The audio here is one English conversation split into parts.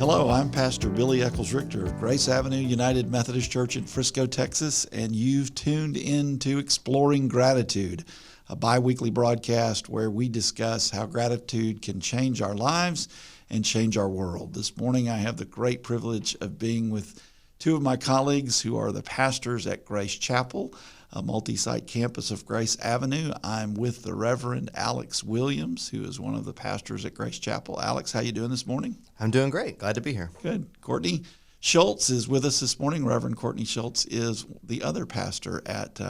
Hello, I'm Pastor Billy Eccles Richter of Grace Avenue United Methodist Church in Frisco, Texas, and you've tuned in to Exploring Gratitude, a bi-weekly broadcast where we discuss how gratitude can change our lives and change our world. This morning I have the great privilege of being with two of my colleagues who are the pastors at Grace Chapel, a multi-site campus of Grace Avenue. I'm with the Reverend Alex Williams, who is one of the pastors at Grace Chapel. Alex, how you doing this morning? I'm doing great. Glad to be here. Good. Courtney Schultz is with us this morning. Reverend Courtney Schultz is the other pastor at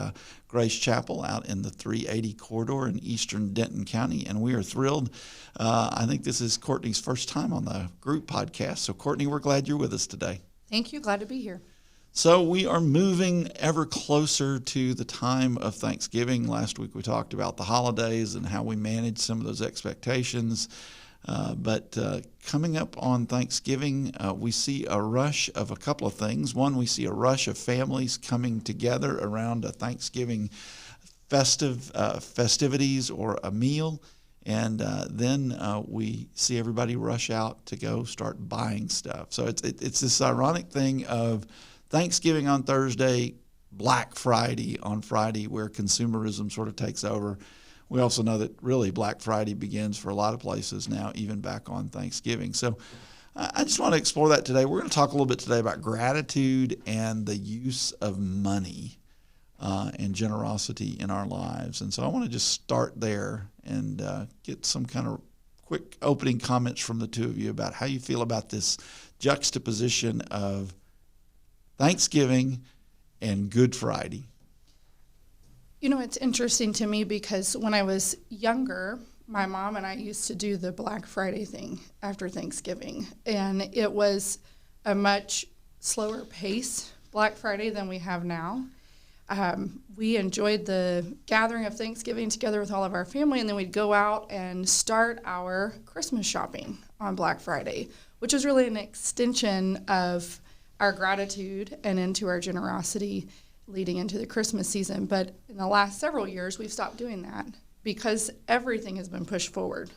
Grace Chapel out in the 380 corridor in eastern Denton County, and we are thrilled. I think this is Courtney's first time on the group podcast. So, Courtney, we're glad you're with us today. Thank you. Glad to be here. So we are moving ever closer to the time of Thanksgiving. Last week we talked about the holidays and how we manage some of those expectations. But coming up on Thanksgiving, we see a rush of a couple of things. One, we see a rush of families coming together around a Thanksgiving festivities or a meal. And then we see everybody rush out to go start buying stuff. So it's this ironic thing of Thanksgiving on Thursday, Black Friday on Friday, where consumerism sort of takes over. We also know that really Black Friday begins for a lot of places now, even back on Thanksgiving. So I just want to explore that today. We're going to talk a little bit today about gratitude and the use of money and generosity in our lives. And so I want to just start there and get some kind of quick opening comments from the two of you about how you feel about this juxtaposition of Thanksgiving and Good Friday. You know, it's interesting to me because when I was younger, my mom and I used to do the Black Friday thing after Thanksgiving, and it was a much slower pace Black Friday than we have now. We enjoyed the gathering of Thanksgiving together with all of our family, and then we'd go out and start our Christmas shopping on Black Friday, which is really an extension of our gratitude and into our generosity leading into the Christmas season. But in the last several years, we've stopped doing that because everything has been pushed forward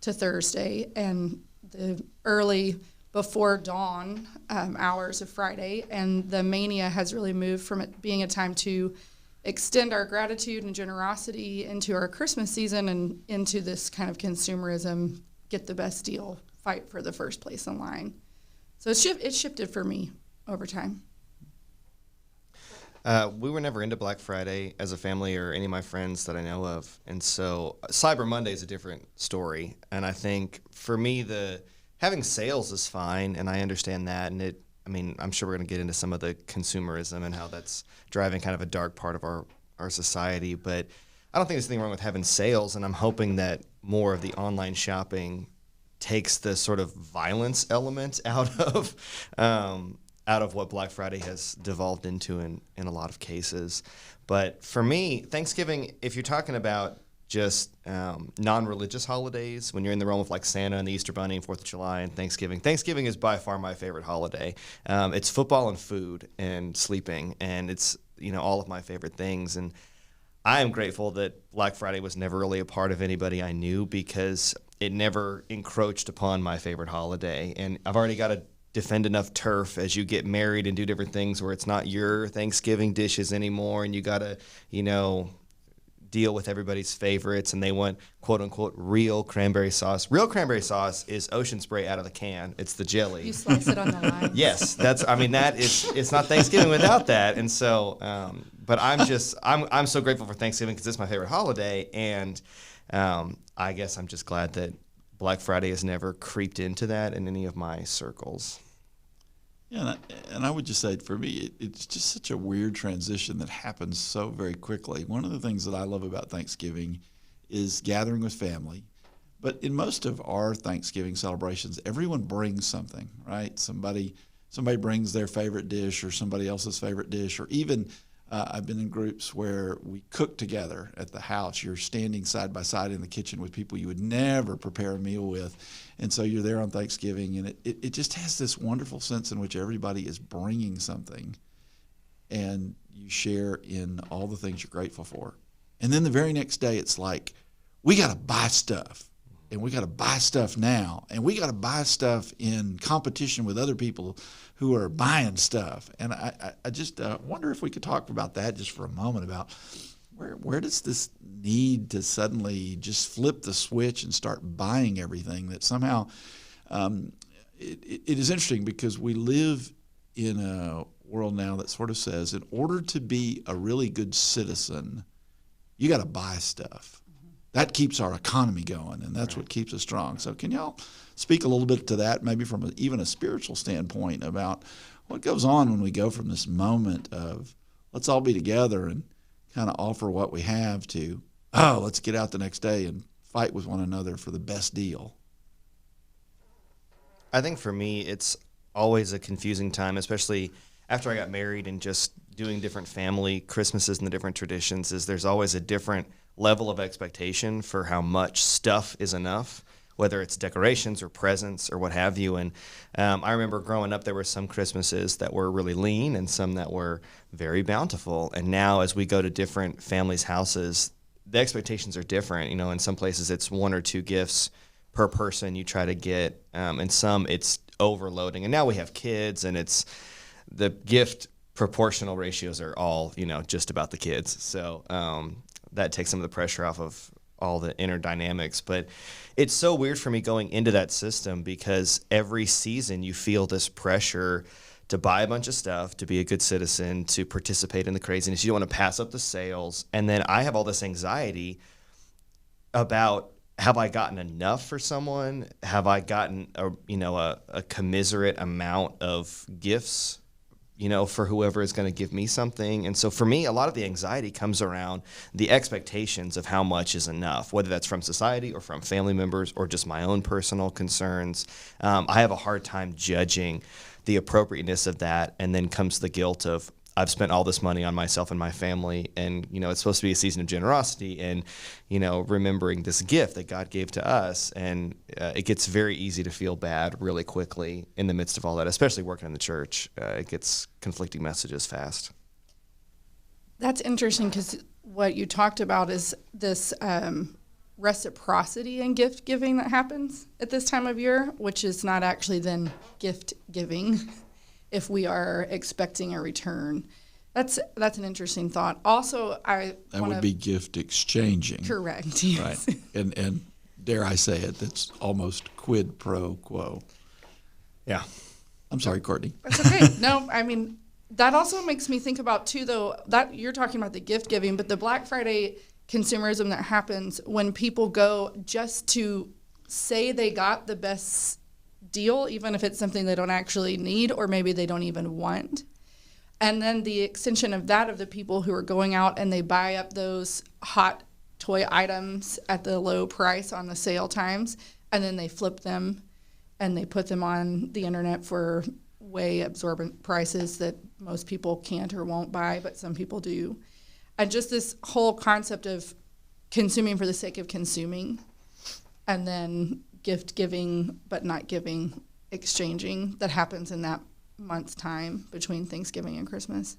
to Thursday and the early before dawn hours of Friday. And the mania has really moved from it being a time to extend our gratitude and generosity into our Christmas season and into this kind of consumerism, get the best deal, fight for the first place in line. So it's shifted for me over time. We were never into Black Friday as a family or any of my friends that I know of. And so Cyber Monday is a different story. And I think for me, having sales is fine, and I understand that. And I'm sure we're going to get into some of the consumerism and how that's driving kind of a dark part of our society. But I don't think there's anything wrong with having sales, and I'm hoping that more of the online shopping takes the sort of violence element out of what Black Friday has devolved into in a lot of cases. But for me, Thanksgiving, if you're talking about just non-religious holidays, when you're in the realm of like Santa and the Easter Bunny and 4th of July and Thanksgiving is by far my favorite holiday. It's football and food and sleeping, and it's all of my favorite things. And I am grateful that Black Friday was never really a part of anybody I knew because it never encroached upon my favorite holiday. And I've already got to defend enough turf as you get married and do different things where it's not your Thanksgiving dishes anymore, and you got to, deal with everybody's favorites, and they want quote unquote real cranberry sauce. Real cranberry sauce is ocean spray out of the can. It's the jelly. You slice it on the line. Yes, it's not Thanksgiving without that. And so, but I'm so grateful for Thanksgiving because it's my favorite holiday, and I guess I'm just glad that Black Friday has never creeped into that in any of my circles. Yeah, and I would just say for me, it's just such a weird transition that happens so very quickly. One of the things that I love about Thanksgiving is gathering with family. But in most of our Thanksgiving celebrations, everyone brings something, right? Somebody brings their favorite dish or somebody else's favorite dish, or even I've been in groups where we cook together at the house. You're standing side by side in the kitchen with people you would never prepare a meal with. And so you're there on Thanksgiving, and it just has this wonderful sense in which everybody is bringing something, and you share in all the things you're grateful for. And then the very next day, it's like, we got to buy stuff. and we got to buy stuff now, and we got to buy stuff in competition with other people who are buying stuff. And I just wonder if we could talk about that just for a moment, about where does this need to suddenly just flip the switch and start buying everything, that somehow it is interesting, because we live in a world now that sort of says, in order to be a really good citizen, you got to buy stuff. That keeps our economy going, and that's what keeps us strong. So can y'all speak a little bit to that, maybe from even a spiritual standpoint, about what goes on when we go from this moment of let's all be together and kind of offer what we have to, oh, let's get out the next day and fight with one another for the best deal? I think for me, it's always a confusing time, especially after I got married and just doing different family Christmases and the different traditions. Is there's always a different level of expectation for how much stuff is enough, whether it's decorations or presents or what have you. And I remember growing up, there were some Christmases that were really lean and some that were very bountiful. And now as we go to different families' houses, the expectations are different. You know, in some places it's 1 or 2 gifts per person you try to get. In some it's overloading. And now we have kids, and it's the gift proportional ratios are all, you know, just about the kids. So that takes some of the pressure off of all the inner dynamics. But it's so weird for me going into that system, because every season you feel this pressure to buy a bunch of stuff, to be a good citizen, to participate in the craziness. You don't want to pass up the sales. And then I have all this anxiety about, have I gotten enough for someone? Have I gotten a commiserate amount of gifts, you know, for whoever is going to give me something? And so for me, a lot of the anxiety comes around the expectations of how much is enough, whether that's from society or from family members or just my own personal concerns. I have a hard time judging the appropriateness of that. And then comes the guilt of, I've spent all this money on myself and my family, and, you know, it's supposed to be a season of generosity and, you know, remembering this gift that God gave to us. And it gets very easy to feel bad really quickly in the midst of all that, especially working in the church. It gets conflicting messages fast. That's interesting, because what you talked about is this reciprocity in gift giving that happens at this time of year, which is not actually then gift giving if we are expecting a return. That's an interesting thought. Also, that would be gift exchanging. Correct. Yes. Right. And dare I say it, that's almost quid pro quo. Yeah. I'm sorry, Courtney. That's okay. No, I mean, that also makes me think about too, though, that you're talking about the gift giving, but the Black Friday consumerism that happens when people go just to say they got the best deal, even if it's something they don't actually need, or maybe they don't even want. And then the extension of that, of the people who are going out and they buy up those hot toy items at the low price on the sale times, and then they flip them and they put them on the internet for way absorbent prices that most people can't or won't buy, but some people do. And just this whole concept of consuming for the sake of consuming, and then gift giving but not giving, exchanging, that happens in that month's time between Thanksgiving and Christmas.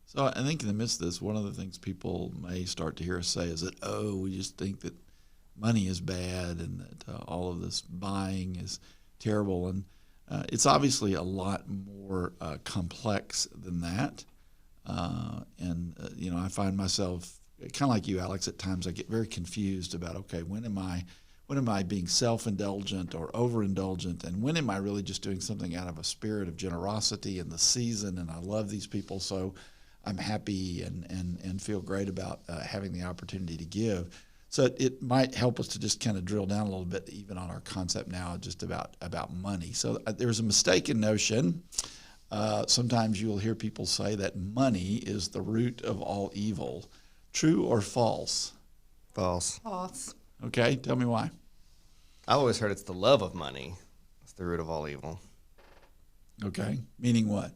So I think in the midst of this, one of the things people may start to hear us say is that, oh, we just think that money is bad and that all of this buying is terrible. And it's obviously a lot more complex than that. I find myself kind of like you, Alex. At times I get very confused about, okay, when am I being self-indulgent or overindulgent, and when am I really just doing something out of a spirit of generosity in the season, and I love these people, so I'm happy and feel great about having the opportunity to give. So it might help us to just kind of drill down a little bit even on our concept now just about money. So there's a mistaken notion. Sometimes you will hear people say that money is the root of all evil. True or false? False. False. Okay, tell me why. I've always heard it's the love of money. It's the root of all evil. Okay, meaning what?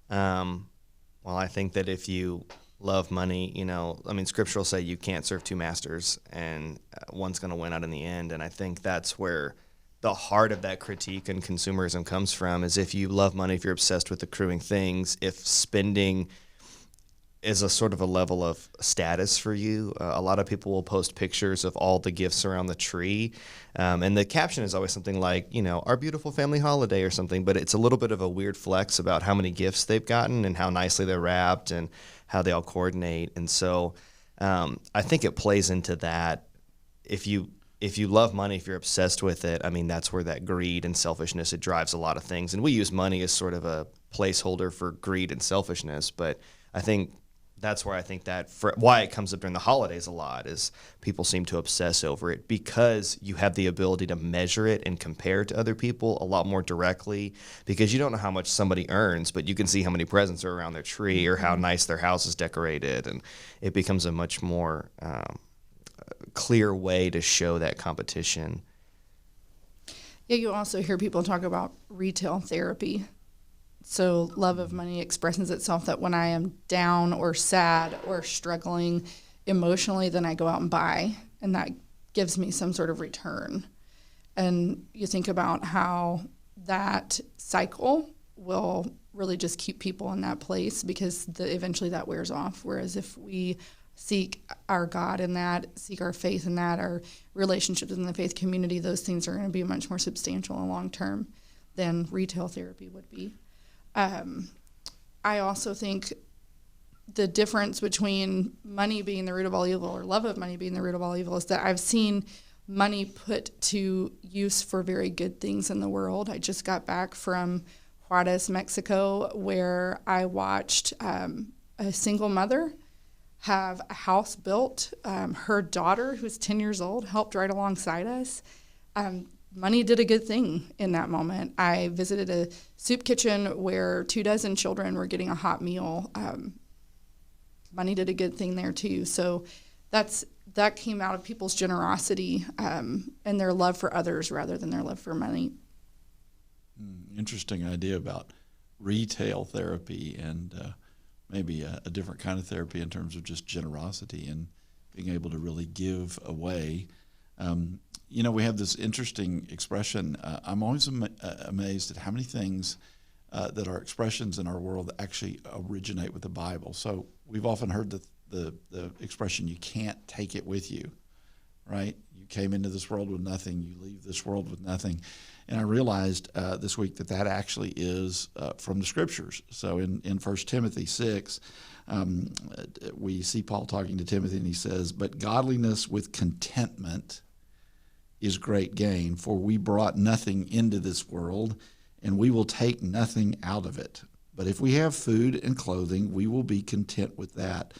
Well, I think that if you love money, Scripture will say you can't serve two masters, and one's going to win out in the end. And I think that's where the heart of that critique and consumerism comes from, is if you love money, if you're obsessed with accruing things, if spending is a sort of a level of status for you. A lot of people will post pictures of all the gifts around the tree. And the caption is always something like, our beautiful family holiday or something, but it's a little bit of a weird flex about how many gifts they've gotten and how nicely they're wrapped and how they all coordinate. And so I think it plays into that. If you love money, if you're obsessed with it, I mean, that's where that greed and selfishness, it drives a lot of things. And we use money as sort of a placeholder for greed and selfishness. But I think that's where I think that why it comes up during the holidays a lot is people seem to obsess over it because you have the ability to measure it and compare it to other people a lot more directly, because you don't know how much somebody earns, but you can see how many presents are around their tree or how nice their house is decorated. And it becomes a much more clear way to show that competition. Yeah, you also hear people talk about retail therapy. So love of money expresses itself that when I am down or sad or struggling emotionally, then I go out and buy, and that gives me some sort of return. And you think about how that cycle will really just keep people in that place, because eventually that wears off. Whereas if we seek our God in that, seek our faith in that, our relationships in the faith community, those things are going to be much more substantial and long term than retail therapy would be. I also think the difference between money being the root of all evil, or love of money being the root of all evil, is that I've seen money put to use for very good things in the world. I just got back from Juarez, Mexico, where I watched a single mother have a house built. Her daughter, who's 10 years old, helped right alongside us. Money did a good thing in that moment. I visited a soup kitchen where 24 children were getting a hot meal. Money did a good thing there too. So that came out of people's generosity and their love for others rather than their love for money. Interesting idea about retail therapy and maybe a different kind of therapy in terms of just generosity and being able to really give away. We have this interesting expression. I'm always amazed at how many things that are expressions in our world that actually originate with the Bible. So we've often heard the expression, you can't take it with you, right? You came into this world with nothing, you leave this world with nothing. And I realized this week that actually is from the Scriptures. So in 1 Timothy 6, we see Paul talking to Timothy, and he says, "But godliness with contentment is great gain, for we brought nothing into this world, and we will take nothing out of it. But if we have food and clothing, we will be content with that.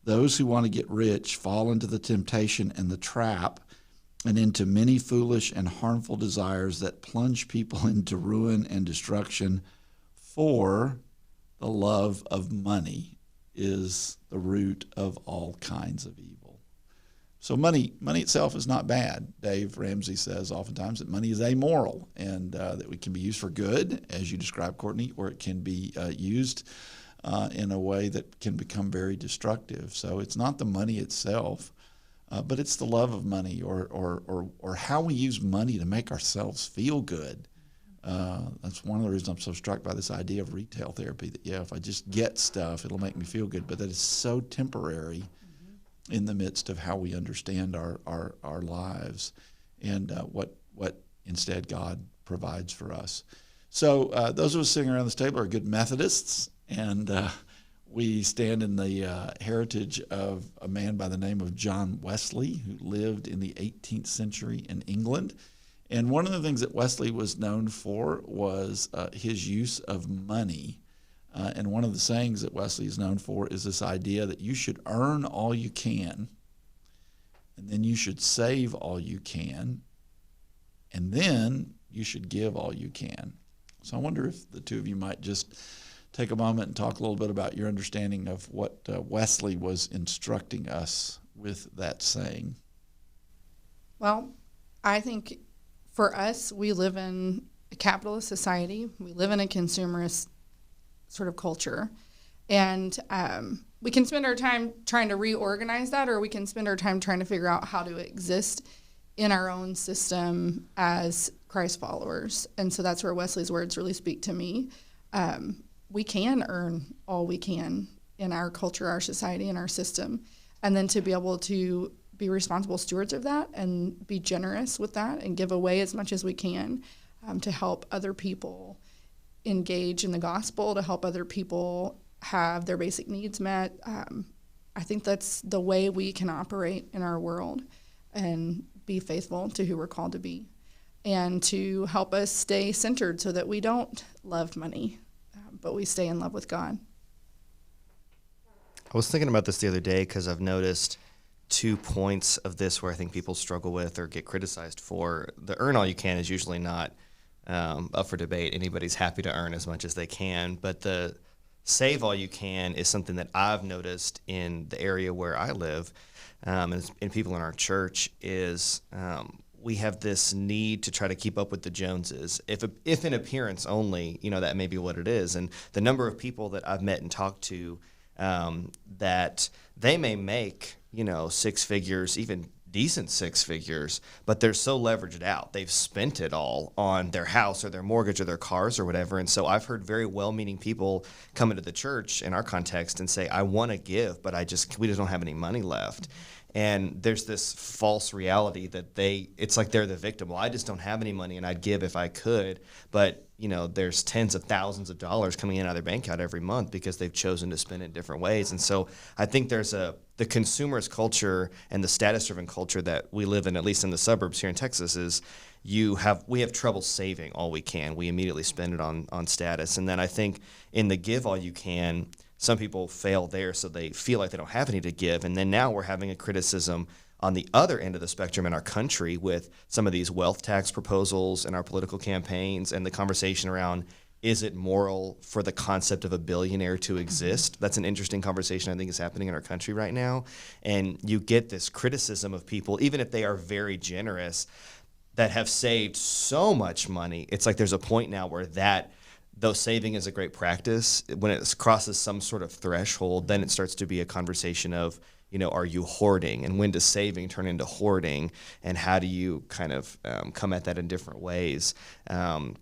Those who want to get rich fall into the temptation and the trap, and into many foolish and harmful desires that plunge people into ruin and destruction. For the love of money is the root of all kinds of evil." So money itself is not bad. Dave Ramsey says oftentimes that money is amoral, and that it can be used for good, as you described, Courtney, or it can be used in a way that can become very destructive. So it's not the money itself, but it's the love of money, or how we use money to make ourselves feel good. That's one of the reasons I'm so struck by this idea of retail therapy, that, if I just get stuff, it'll make me feel good, but that is so temporary in the midst of how we understand our lives and what instead God provides for us. So those of us sitting around this table are good Methodists, and we stand in the heritage of a man by the name of John Wesley, who lived in the 18th century in England. And one of the things that Wesley was known for was his use of money. And one of the sayings that Wesley is known for is this idea that you should earn all you can, and then you should save all you can, and then you should give all you can. So I wonder if the two of you might just take a moment and talk a little bit about your understanding of what Wesley was instructing us with that saying. Well, I think for us, we live in a capitalist society. We live in a consumerist sort of culture. And we can spend our time trying to reorganize that, or we can spend our time trying to figure out how to exist in our own system as Christ followers. And so that's where Wesley's words really speak to me. We can earn all we can in our culture, our society, and our system. And then to be able to be responsible stewards of that and be generous with that and give away as much as we can to help other people engage in the gospel, to help other people have their basic needs met. I think that's the way we can operate in our world and be faithful to who we're called to be, and to help us stay centered so that we don't love money, but we stay in love with God. I was thinking about this the other day because I've noticed 2 points of this where I think people struggle with or get criticized for. The earn all you can is usually not up for debate. Anybody's happy to earn as much as they can, but the save all you can is something that I've noticed in the area where I live, and people in our church is we have this need to try to keep up with the Joneses. If in appearance only, that may be what it is. And the number of people that I've met and talked to that they may make, 6 figures, even decent 6 figures, but they're so leveraged out. They've spent it all on their house or their mortgage or their cars or whatever. And so I've heard very well-meaning people come into the church in our context and say, I want to give, but we just don't have any money left. And there's this false reality that it's like they're the victim. Well, I just don't have any money and I'd give if I could. But, there's tens of thousands of dollars coming in out of their bank account every month because they've chosen to spend it in different ways. And so I think there's the consumerist culture and the status-driven culture that we live in, at least in the suburbs here in Texas, is we have trouble saving all we can. We immediately spend it on status. And then I think in the give all you can, some people fail there, so they feel like they don't have any to give. And then now we're having a criticism on the other end of the spectrum in our country with some of these wealth tax proposals and our political campaigns and the conversation around, is it moral for the concept of a billionaire to exist? That's an interesting conversation I think is happening in our country right now. And you get this criticism of people, even if they are very generous, that have saved so much money. It's like there's a point now where though saving is a great practice, when it crosses some sort of threshold, then it starts to be a conversation of, are you hoarding? And when does saving turn into hoarding? And how do you kind of come at that in different ways? So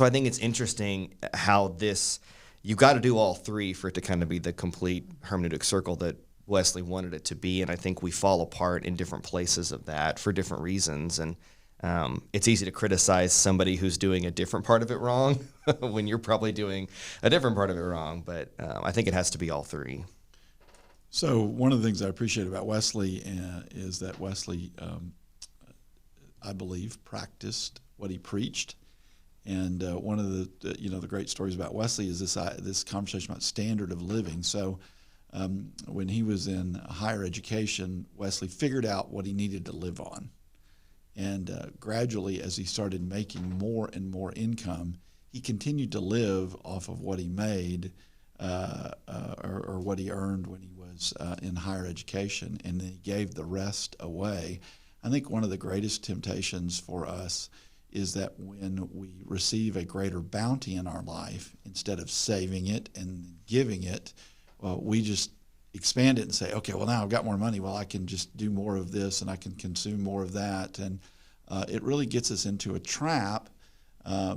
I think it's interesting how you got to do all three for it to kind of be the complete hermeneutic circle that Wesley wanted it to be. And I think we fall apart in different places of that for different reasons. And it's easy to criticize somebody who's doing a different part of it wrong when you're probably doing a different part of it wrong. But I think it has to be all three. So one of the things I appreciate about Wesley is that Wesley, I believe, practiced what he preached. And one of the great stories about Wesley is this conversation about standard of living. So when he was in higher education, Wesley figured out what he needed to live on. And gradually, as he started making more and more income, he continued to live off of what he made or what he earned when he was in higher education, and then he gave the rest away. I think one of the greatest temptations for us is that when we receive a greater bounty in our life, instead of saving it and giving it, we just expand it and say, okay, well, now I've got more money. Well, I can just do more of this and I can consume more of that. And it really gets us into a trap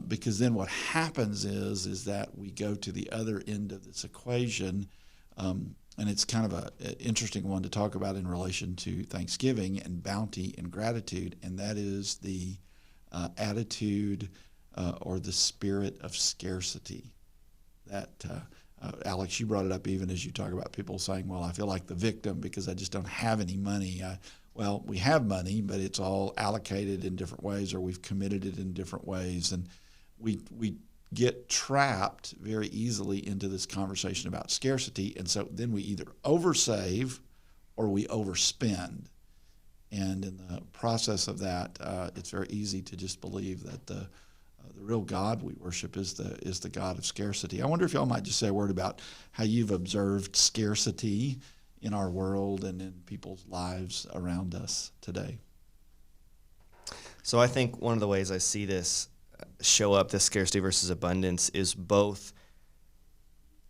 because then what happens is that we go to the other end of this equation. And it's kind of an interesting one to talk about in relation to Thanksgiving and bounty and gratitude. And that is the attitude or the spirit of scarcity. That Alex, you brought it up even as you talk about people saying, well, I feel like the victim because I just don't have any money. Well, we have money, but it's all allocated in different ways, or we've committed it in different ways. And we get trapped very easily into this conversation about scarcity. And so then we either oversave or we overspend. And in the process of that, it's very easy to just believe that the real God we worship is the God of scarcity. I wonder if y'all might just say a word about how you've observed scarcity in our world and in people's lives around us today. So I think one of the ways I see this show up, this scarcity versus abundance, is both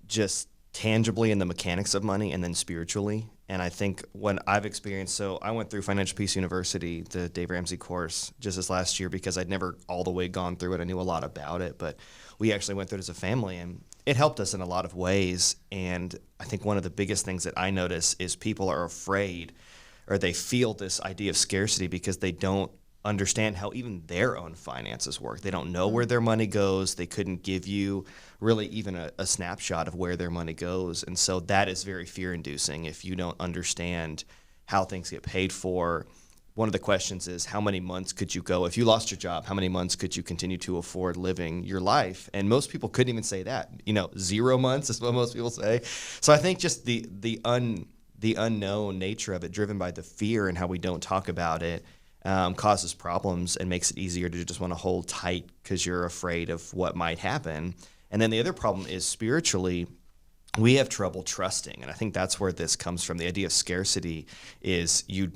just tangibly in the mechanics of money and then spiritually. And I think what I've experienced, so I went through Financial Peace University, the Dave Ramsey course, just this last year because I'd never all the way gone through it. I knew a lot about it, but we actually went through it as a family, and it helped us in a lot of ways. And I think one of the biggest things that I notice is people are afraid, or they feel this idea of scarcity because they don't understand how even their own finances work. They don't know where their money goes. They couldn't give you really even a snapshot of where their money goes. And so that is very fear-inducing if you don't understand how things get paid for. One of the questions is, how many months could you go? If you lost your job, how many months could you continue to afford living your life? And most people couldn't even say that. 0 months is what most people say. So I think just the unknown nature of it, driven by the fear and how we don't talk about it, causes problems and makes it easier to just want to hold tight because you're afraid of what might happen. And then the other problem is spiritually, we have trouble trusting. And I think that's where this comes from. The idea of scarcity is you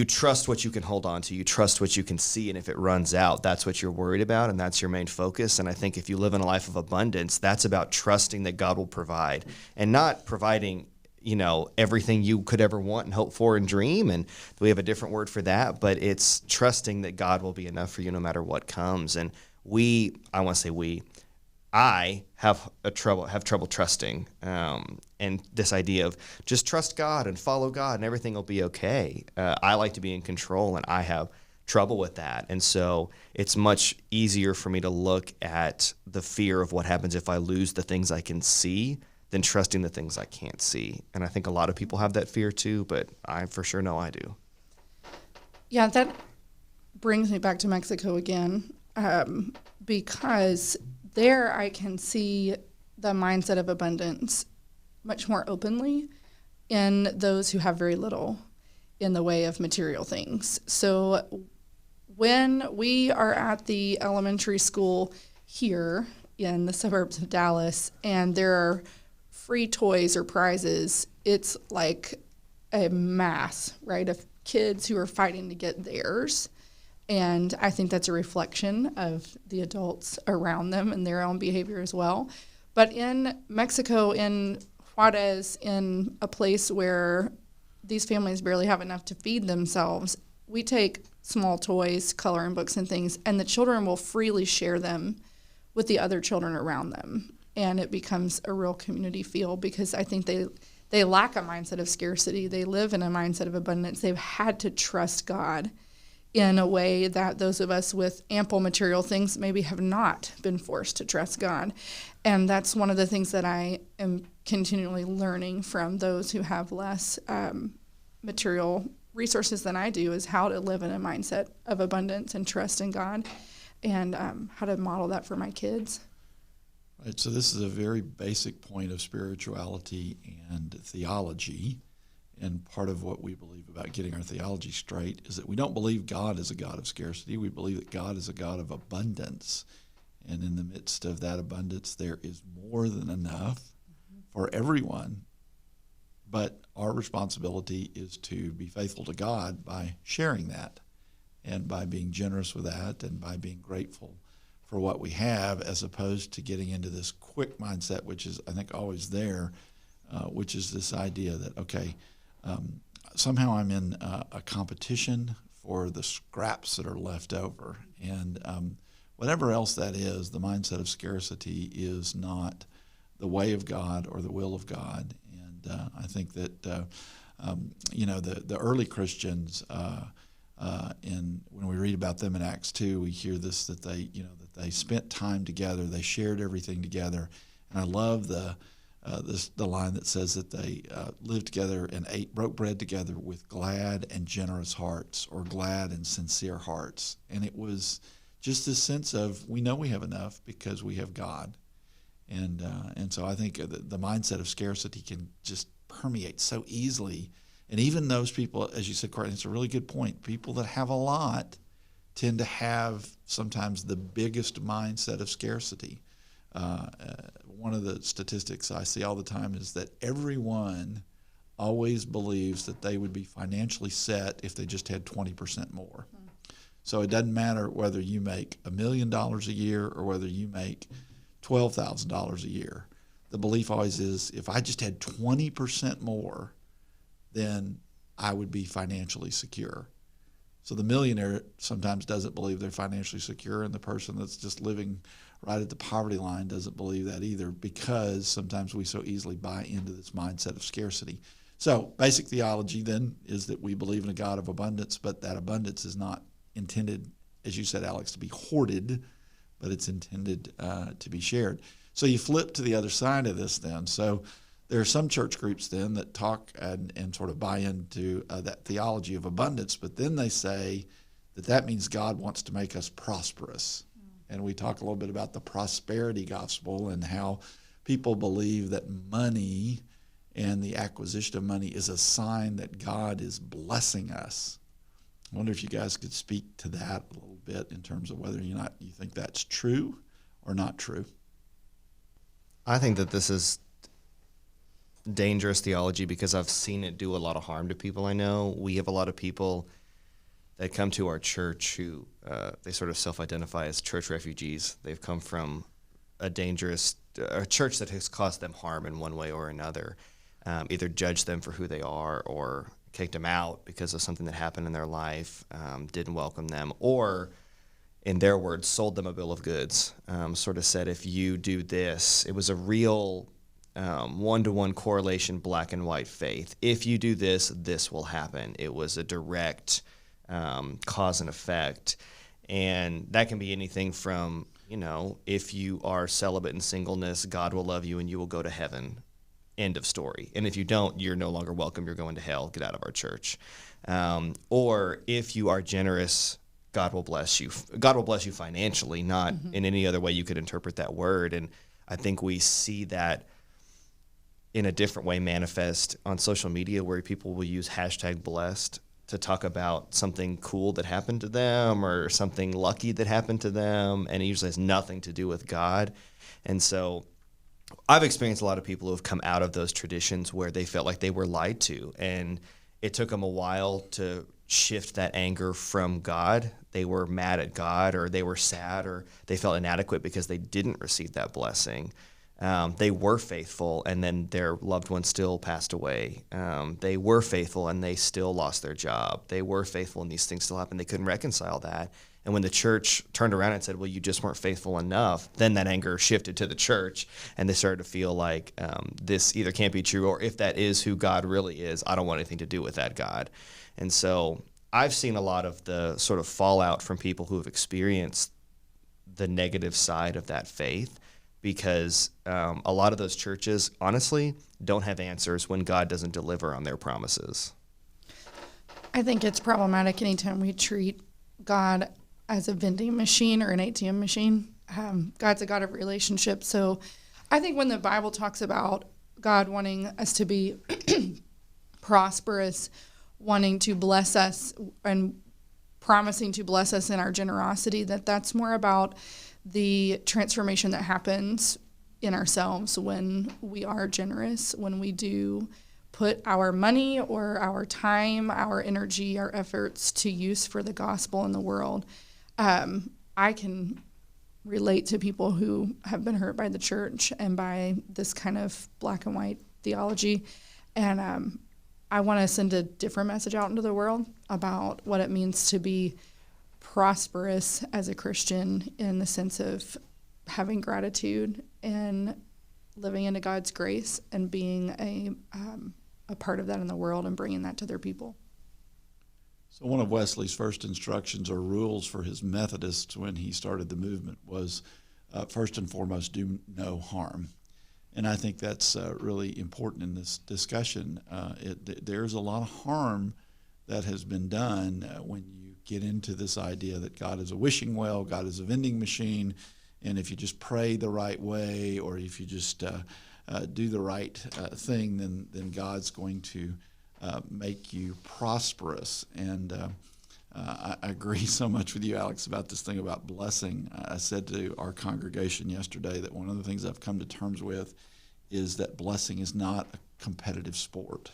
trust what you can hold on to, you trust what you can see, and if it runs out, that's what you're worried about, and that's your main focus. And I think if you live in a life of abundance, that's about trusting that God will provide, and not providing everything you could ever want and hope for and dream. And we have a different word for that, but it's trusting that God will be enough for you no matter what comes. And I have trouble trusting. And this idea of just trust God and follow God and everything will be okay. I like to be in control, and I have trouble with that. And so it's much easier for me to look at the fear of what happens if I lose the things I can see than trusting the things I can't see. And I think a lot of people have that fear too, but I for sure know I do. Yeah, that brings me back to Mexico again, because there I can see the mindset of abundance much more openly in those who have very little in the way of material things. So when we are at the elementary school here in the suburbs of Dallas and there are free toys or prizes, it's like a mass, right, of kids who are fighting to get theirs. And I think that's a reflection of the adults around them and their own behavior as well. But in Mexico, in Juarez, in a place where these families barely have enough to feed themselves, we take small toys, coloring books and things, and the children will freely share them with the other children around them. And it becomes a real community feel because I think they lack a mindset of scarcity. They live in a mindset of abundance. They've had to trust God in a way that those of us with ample material things maybe have not been forced to trust God. And that's one of the things that I am continually learning from those who have less material resources than I do, is how to live in a mindset of abundance and trust in God, and how to model that for my kids. Right, so this is a very basic point of spirituality and theology. And part of what we believe about getting our theology straight is that we don't believe God is a God of scarcity. We believe that God is a God of abundance. And in the midst of that abundance, there is more than enough for everyone. But our responsibility is to be faithful to God by sharing that and by being generous with that and by being grateful for what we have, as opposed to getting into this quick mindset, which is, I think, always there, which is this idea that, okay, somehow I'm in a competition for the scraps that are left over. And whatever else that is, the mindset of scarcity is not the way of God or the will of God. And I think that, the early Christians, when we read about them in Acts 2, we hear this, that they spent time together, they shared everything together. And I love the line that says that they lived together and broke bread together with glad and generous hearts, or glad and sincere hearts. And it was just this sense of, we know we have enough because we have God. And so I think the mindset of scarcity can just permeate so easily. And even those people, as you said, Courtney, it's a really good point. People that have a lot tend to have sometimes the biggest mindset of scarcity. One of the statistics I see all the time is that everyone always believes that they would be financially set if they just had 20% more. So it doesn't matter whether you make $1 million a year or whether you make $12,000 a year. the belief always is, if I just had 20% more, then I would be financially secure. So the millionaire sometimes doesn't believe they're financially secure, and the person that's just living right at the poverty line doesn't believe that either, because sometimes we so easily buy into this mindset of scarcity. So basic theology then is that we believe in a God of abundance, but that abundance is not intended, as you said, Alex, to be hoarded, but it's intended to be shared. So you flip to the other side of this then. So there are some church groups then that talk and sort of buy into that theology of abundance, but then they say that means God wants to make us prosperous. And we talk a little bit about the prosperity gospel and how people believe that money and the acquisition of money is a sign that God is blessing us. I wonder if you guys could speak to that a little bit in terms of whether you think that's true or not true. I think that this is dangerous theology because I've seen it do a lot of harm to people I know. We have a lot of people that come to our church who they sort of self-identify as church refugees. They've come from a church that has caused them harm in one way or another, either judged them for who they are or kicked them out because of something that happened in their life, didn't welcome them, or in their words, sold them a bill of goods, sort of said, if you do this, it was a real one-to-one correlation, black and white faith. If you do this, this will happen. It was a direct cause and effect. And that can be anything from, if you are celibate and singleness, God will love you and you will go to heaven. End of story. And if you don't, you're no longer welcome. You're going to hell. Get out of our church. Or if you are generous, God will bless you. God will bless you financially, not in any other way you could interpret that word. And I think we see that in a different way manifest on social media, where people will use #blessed to talk about something cool that happened to them or something lucky that happened to them, and it usually has nothing to do with God. And so I've experienced a lot of people who have come out of those traditions where they felt like they were lied to, and it took them a while to shift that anger from God. They were mad at God, or they were sad, or they felt inadequate because they didn't receive that blessing. They were faithful, and then their loved one still passed away. They were faithful, and they still lost their job. They were faithful, and these things still happened. They couldn't reconcile that. And when the church turned around and said, well, you just weren't faithful enough, then that anger shifted to the church, and they started to feel like this either can't be true, or if that is who God really is, I don't want anything to do with that God. And so I've seen a lot of the sort of fallout from people who have experienced the negative side of that faith, because a lot of those churches, honestly, don't have answers when God doesn't deliver on their promises. I think it's problematic anytime we treat God as a vending machine or an ATM machine. God's a God of relationships. So I think when the Bible talks about God wanting us to be prosperous, wanting to bless us and promising to bless us in our generosity, that's more about the transformation that happens in ourselves when we are generous, when we do put our money or our time, our energy, our efforts to use for the gospel in the world. I can relate to people who have been hurt by the church and by this kind of black and white theology. And I want to send a different message out into the world about what it means to be prosperous as a Christian, in the sense of having gratitude and living into God's grace and being a part of that in the world and bringing that to their people. So one of Wesley's first instructions or rules for his Methodists when he started the movement was, first and foremost, do no harm. And I think that's really important in this discussion. There's a lot of harm that has been done when you get into this idea that God is a wishing well, God is a vending machine, and if you just pray the right way, or if you just do the right thing, then God's going to make you prosperous. And I agree so much with you, Alex, about this thing about blessing. I said to our congregation yesterday that one of the things I've come to terms with is that blessing is not a competitive sport.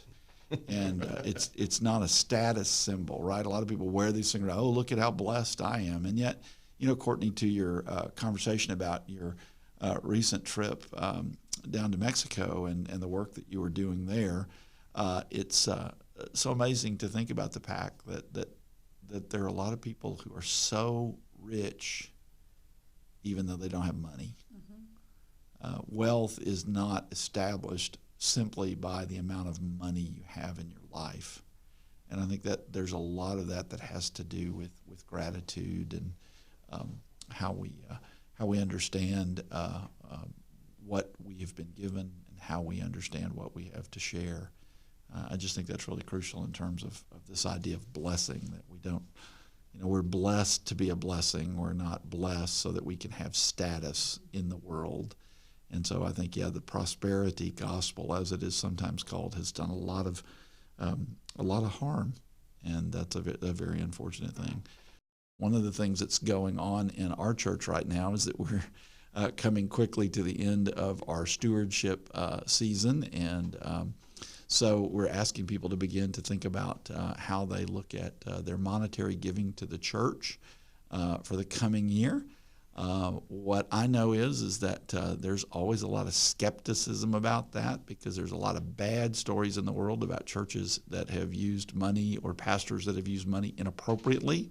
And it's not a status symbol, right? A lot of people wear these things, oh, look at how blessed I am. And yet, Courtney, to your conversation about your recent trip down to Mexico and the work that you were doing there, it's so amazing to think about the PAC that there are a lot of people who are so rich even though they don't have money. Wealth is not established simply by the amount of money you have in your life. And I think that there's a lot of that has to do with gratitude and how we understand what we have been given and how we understand what we have to share. I just think that's really crucial in terms of this idea of blessing, that we don't, we're blessed to be a blessing. We're not blessed so that we can have status in the world. And so I think, the prosperity gospel, as it is sometimes called, has done a lot of harm, and that's a very unfortunate thing. One of the things that's going on in our church right now is that we're coming quickly to the end of our stewardship season, and so we're asking people to begin to think about how they look at their monetary giving to the church for the coming year. What I know is that there's always a lot of skepticism about that, because there's a lot of bad stories in the world about churches that have used money or pastors that have used money inappropriately.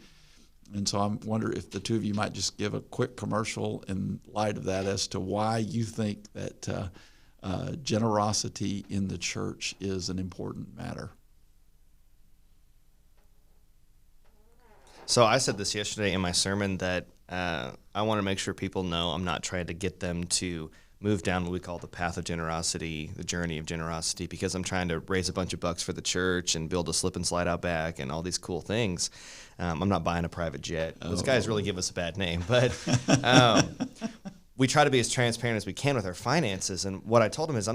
And so I wonder if the two of you might just give a quick commercial in light of that as to why you think that generosity in the church is an important matter. So I said this yesterday in my sermon that I want to make sure people know I'm not trying to get them to move down what we call the path of generosity, the journey of generosity, because I'm trying to raise a bunch of bucks for the church and build a slip and slide out back and all these cool things. I'm not buying a private jet. Those guys really give us a bad name. But we try to be as transparent as we can with our finances. And what I told him is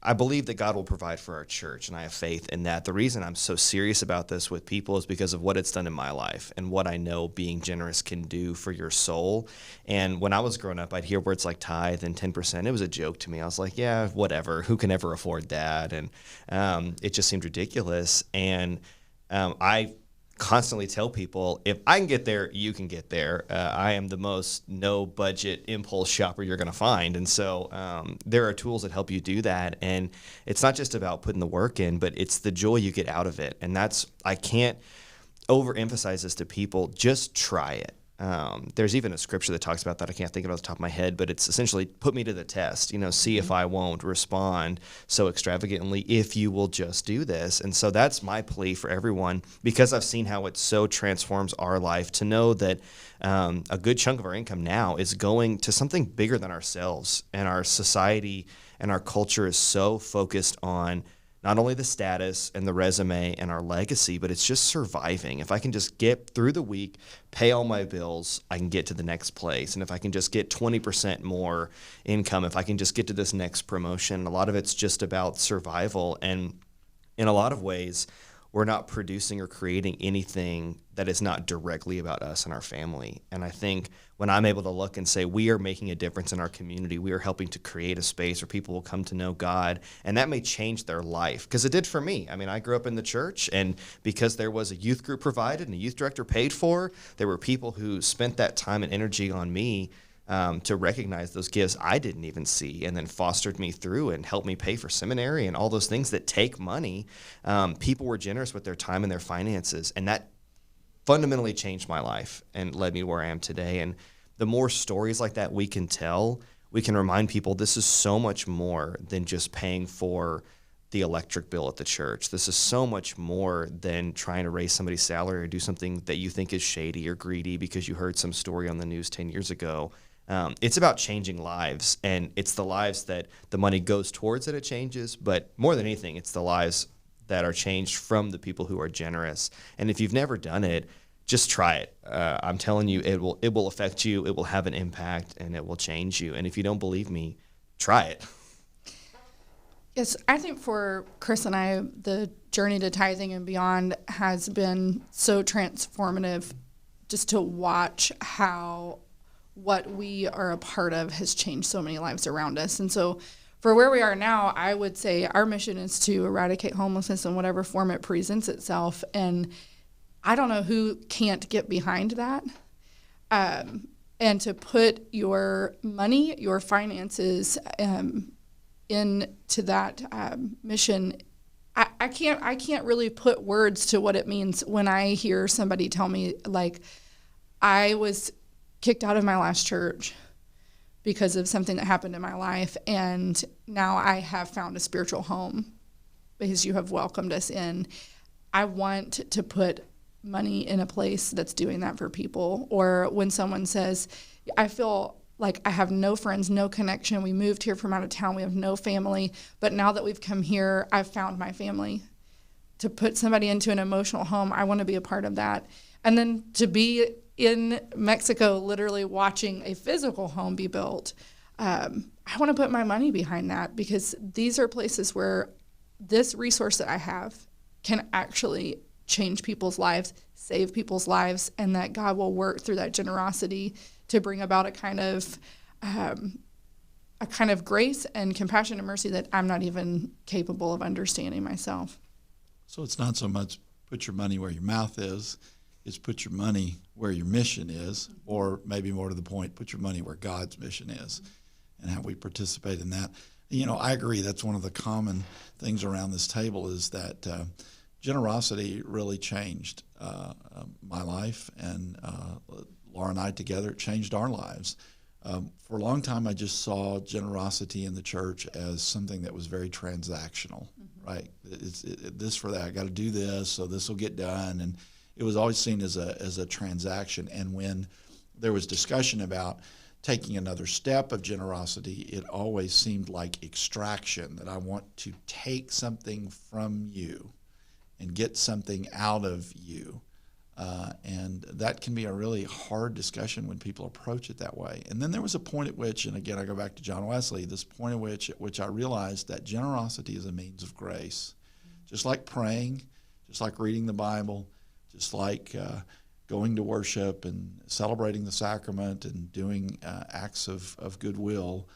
I believe that God will provide for our church, and I have faith in that. The reason I'm so serious about this with people is because of what it's done in my life and what I know being generous can do for your soul. And when I was growing up, I'd hear words like tithe and 10%. It was a joke to me. I was like, yeah, whatever. Who can ever afford that? And it just seemed ridiculous. And I constantly tell people, if I can get there, you can get there. I am the most no-budget impulse shopper you're going to find. And so there are tools that help you do that. And it's not just about putting the work in, but it's the joy you get out of it. And I can't overemphasize this to people. Just try it. There's even a scripture that talks about that. I can't think of it off the top of my head, but it's essentially put me to the test, see if I won't respond so extravagantly if you will just do this. And so that's my plea for everyone, because I've seen how it so transforms our life, to know that a good chunk of our income now is going to something bigger than ourselves. And our society and our culture is so focused on not only the status and the resume and our legacy, but it's just surviving. If I can just get through the week, pay all my bills, I can get to the next place. And if I can just get 20% more income, if I can just get to this next promotion, a lot of it's just about survival. And in a lot of ways, we're not producing or creating anything that is not directly about us and our family. And I think when I'm able to look and say, we are making a difference in our community, we are helping to create a space where people will come to know God, and that may change their life, because it did for me. I mean, I grew up in the church, and because there was a youth group provided and a youth director paid for, there were people who spent that time and energy on me to recognize those gifts I didn't even see, and then fostered me through and helped me pay for seminary and all those things that take money. People were generous with their time and their finances, and that fundamentally changed my life and led me to where I am today. And the more stories like that we can tell, we can remind people this is so much more than just paying for the electric bill at the church. This is so much more than trying to raise somebody's salary or do something that you think is shady or greedy because you heard some story on the news 10 years ago. It's about changing lives, and it's the lives that the money goes towards that it changes, but more than anything, it's the lives that are changed from the people who are generous. And if you've never done it, just try it. I'm telling you, it will affect you, it will have an impact, and it will change you. And if you don't believe me, try it. Yes, I think for Chris and I, the journey to tithing and beyond has been so transformative, just to watch how what we are a part of has changed so many lives around us. And so for where we are now, I would say our mission is to eradicate homelessness in whatever form it presents itself. And I don't know who can't get behind that. and to put your money, your finances into that mission. I can't really put words to what it means when I hear somebody tell me, like, I was kicked out of my last church because of something that happened in my life, and now I have found a spiritual home because you have welcomed us in. I want to put money in a place that's doing that for people. Or when someone says, I feel like I have no friends, no connection. We moved here from out of town. We have no family. But now that we've come here, I've found my family. To put somebody into an emotional home, I want to be a part of that. And then to be in Mexico literally watching a physical home be built, I want to put my money behind that, because these are places where this resource that I have can actually change people's lives, save people's lives, and that God will work through that generosity to bring about a kind of grace and compassion and mercy that I'm not even capable of understanding myself. So it's not so much put your money where your mouth is, it's put your money where your mission is, or maybe more to the point, put your money where God's mission is, and how we participate in that. You know, I agree. That's one of the common things around this table is that generosity really changed my life, and Laura and I together, it changed our lives. For a long time, I just saw generosity in the church as something that was very transactional, right? It's this for that. I got to do this, so this will get done, and it was always seen as a transaction. And when there was discussion about taking another step of generosity, it always seemed like extraction, that I want to take something from you and get something out of you. And that can be a really hard discussion when people approach it that way. And then there was a point at which, and again, I go back to John Wesley, this point at which I realized that generosity is a means of grace. Just like praying, just like reading the Bible, just like going to worship and celebrating the sacrament and doing acts of goodwill,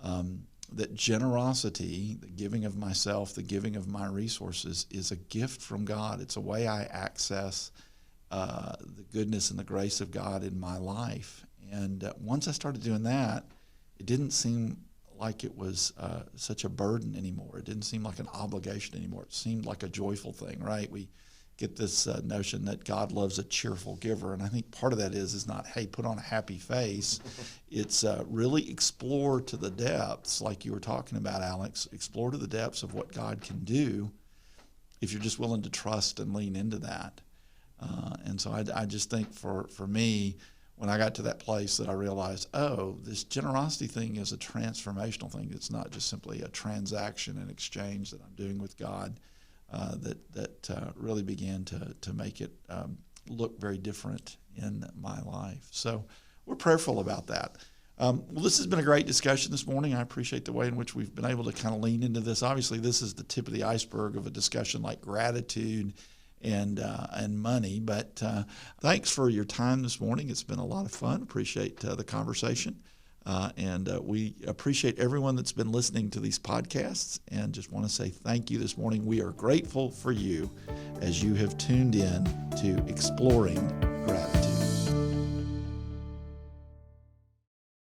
that generosity, the giving of myself, the giving of my resources, is a gift from God. It's a way I access the goodness and the grace of God in my life. And once I started doing that, it didn't seem like it was such a burden anymore. It didn't seem like an obligation anymore. It seemed like a joyful thing, right? We get this notion that God loves a cheerful giver, and I think part of that is not, hey, put on a happy face. It's really explore to the depths, like you were talking about, Alex, explore to the depths of what God can do if you're just willing to trust and lean into that. And so I just think for me, when I got to that place that I realized, oh, this generosity thing is a transformational thing. It's not just simply a transaction and exchange that I'm doing with God, that really began to make it look very different in my life. So we're prayerful about that. Well, this has been a great discussion this morning. I appreciate the way in which we've been able to kind of lean into this. Obviously, this is the tip of the iceberg of a discussion like gratitude and money. But thanks for your time this morning. It's been a lot of fun. Appreciate the conversation. And we appreciate everyone that's been listening to these podcasts, and just want to say thank you this morning. We are grateful for you as you have tuned in to Exploring